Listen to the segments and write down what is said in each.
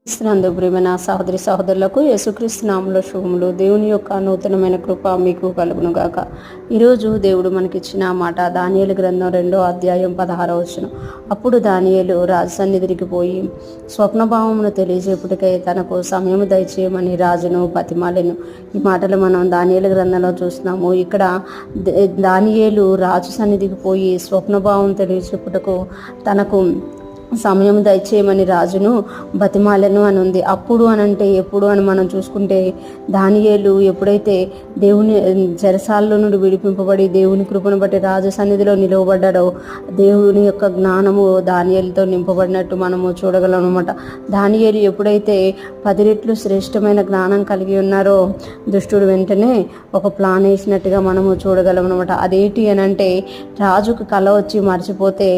క్రీస్తునందు ప్రియమైన సహోదరి సహోదరులకు యేసుక్రీస్తు నామములో శుభములు. దేవుని యొక్క నూతనమైన కృప మీకు కలుగును గాక. ఈరోజు దేవుడు మనకిచ్చిన మాట దానియేలు గ్రంథం 2వ అధ్యాయం 16వ వచనం. అప్పుడు దానియేలు రాజు సన్నిధికి పోయి స్వప్నభావమును తెలియజేపుటకై తనకు సమయము దయచేయమని రాజును బతిమాలెను. ఈ మాటలు మనం దానియేలు గ్రంథంలో చూస్తున్నాము. ఇక్కడ దానియేలు రాజు సన్నిధికి పోయి స్వప్నభావం తెలియజేపుటకు తనకు సమయం దయచేయమని రాజును బతిమాలను అని ఉంది. అప్పుడు అనంటే ఎప్పుడు అని మనం చూసుకుంటే దానియేలు ఎప్పుడైతే దేవుని చెరసాలలో నుండి విడిపింపబడి దేవుని కృపను బట్టి రాజు సన్నిధిలో నిలవబడ్డాడో దేవుని యొక్క జ్ఞానము దానియేలుతో నింపబడినట్టు మనము చూడగలం అనమాట. దానియేలు ఎప్పుడైతే 10 రెట్లు శ్రేష్టమైన జ్ఞానం కలిగి ఉన్నారో దుష్టుడు వెంటనే ఒక ప్లాన్ వేసినట్టుగా మనము చూడగలం అనమాట. అదేంటి అని అంటే రాజుకు కళ వచ్చి మర్చిపోతే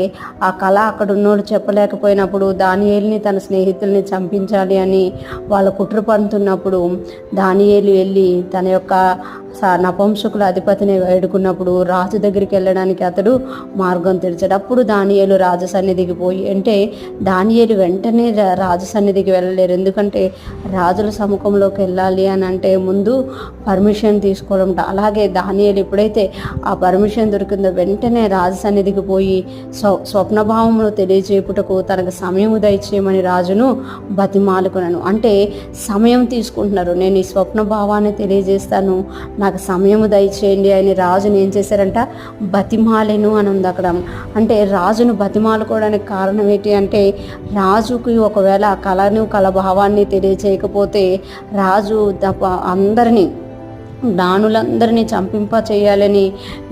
ఆ కళ అక్కడ ఉన్నోడు చెప్పలేకపోయినప్పుడు దానియేలుని తన స్నేహితుల్ని చంపించాలి అని వాళ్ళ కుట్ర పన్నుతున్నప్పుడు దానియేలు వెళ్ళి తన యొక్క నపుంసకుల అధిపతిని వేడుకున్నప్పుడు రాజు దగ్గరికి వెళ్ళడానికి అతడు మార్గం తెరిచాడు. అప్పుడు దానియేలు రాజు సన్నిధికి పోయి అంటే దానియేలు వెంటనే రాజు సన్నిధికి వెళ్ళలేరు. ఎందుకంటే రాజుల సముఖంలోకి వెళ్ళాలి అని అంటే ముందు పర్మిషన్ తీసుకోవడం. అలాగే దానియేలు ఎప్పుడైతే ఆ పర్మిషన్ దొరికిందో వెంటనే రాజు సన్నిధికి పోయి స్వప్నభావమును తెలియజేపుటకు తనకు సమయం దయచేయమని రాజును బతిమాలుకున్నాను. అంటే సమయం తీసుకుంటున్నారు. నేను ఈ స్వప్నభావాన్ని తెలియజేస్తాను, నాకు సమయము దయచేయండి అని రాజును ఏం చేశారంట బతిమాలెను అని ఉంది అక్కడ. అంటే రాజును బతిమాలుకోవడానికి కారణం ఏంటి అంటే రాజుకి ఒకవేళ కళ భావాన్ని తెలియచేయకపోతే రాజు అందరినీ జ్ఞానులందరినీ చంపింప చేయాలని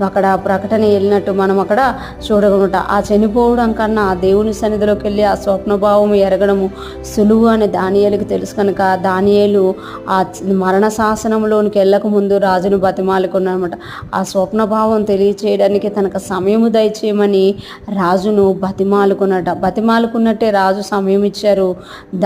అక్కడ ప్రకటన వెళ్ళినట్టు మనం అక్కడ చూడగలుగుతాం. ఆ చనిపోవడం కన్నా ఆ దేవుని సన్నిధిలోకి వెళ్ళి ఆ స్వప్నభావం ఎరగడము సులువు అని దానియేలుకి తెలుసు కనుక దానియేలు ఆ మరణ శాసనంలోనికి వెళ్ళక ముందు రాజును బతిమాలుకున్నాడనమాట. ఆ స్వప్నభావం తెలియచేయడానికి తనకు సమయము దయచేయమని రాజును బతిమాలుకున్నట్టే రాజు సమయం ఇచ్చారు.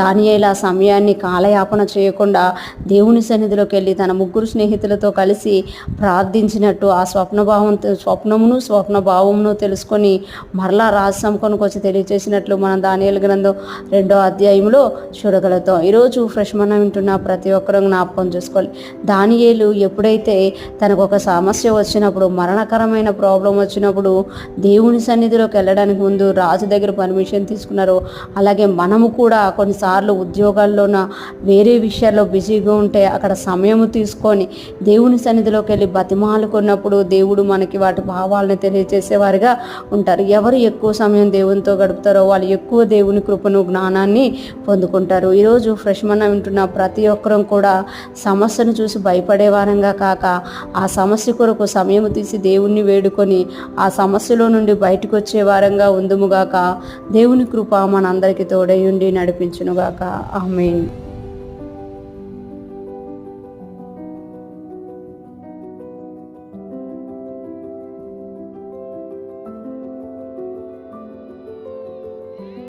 దానియేలు ఆ సమయాన్ని కాలయాపన చేయకుండా దేవుని సన్నిధిలోకి వెళ్ళి తన 3 స్నేహితులతో కలిసి ప్రార్థించినట్టు ఆ స్వప్నభావమును తెలుసుకొని మరలా రాజు సముఖానికి వచ్చి తెలియజేసినట్లు మనం దానియేలు గ్రంథం 2వ అధ్యాయంలో చూడగలుగుతాం. ఈరోజు ఫ్రెష్ మనం వింటున్న ప్రతి ఒక్కరూ జ్ఞాపకం చేసుకోవాలి. దానియేలు ఎప్పుడైతే తనకు ఒక సమస్య వచ్చినప్పుడు మరణకరమైన ప్రాబ్లం వచ్చినప్పుడు దేవుని సన్నిధిలోకి వెళ్ళడానికి ముందు రాజు దగ్గర పర్మిషన్ తీసుకున్నారు. అలాగే మనము కూడా కొన్నిసార్లు ఉద్యోగాల్లోన వేరే విషయాల్లో బిజీగా ఉంటే అక్కడ సమయము తీసుకొని దేవుని సన్నిధిలోకి వెళ్ళి బతిమాలుకున్నప్పుడు దేవుడు మనకి వాటి భావాలను తెలియజేసేవారుగా ఉంటారు. ఎవరు ఎక్కువ సమయం దేవునితో గడుపుతారో వాళ్ళు ఎక్కువ దేవుని కృపను జ్ఞానాన్ని పొందుకుంటారు. ఈరోజు ఫ్రెష్ మన వింటున్న ప్రతి ఒక్కరం కూడా సమస్యను చూసి భయపడే వారంగా కాక ఆ సమస్య కొరకు సమయం తీసి దేవుణ్ణి వేడుకొని ఆ సమస్యలో నుండి బయటకు వచ్చే వారంగా ఉందుముగాక. దేవుని కృప మనందరికీ తోడై ఉండి నడిపించునుగాక. ఆమేన్.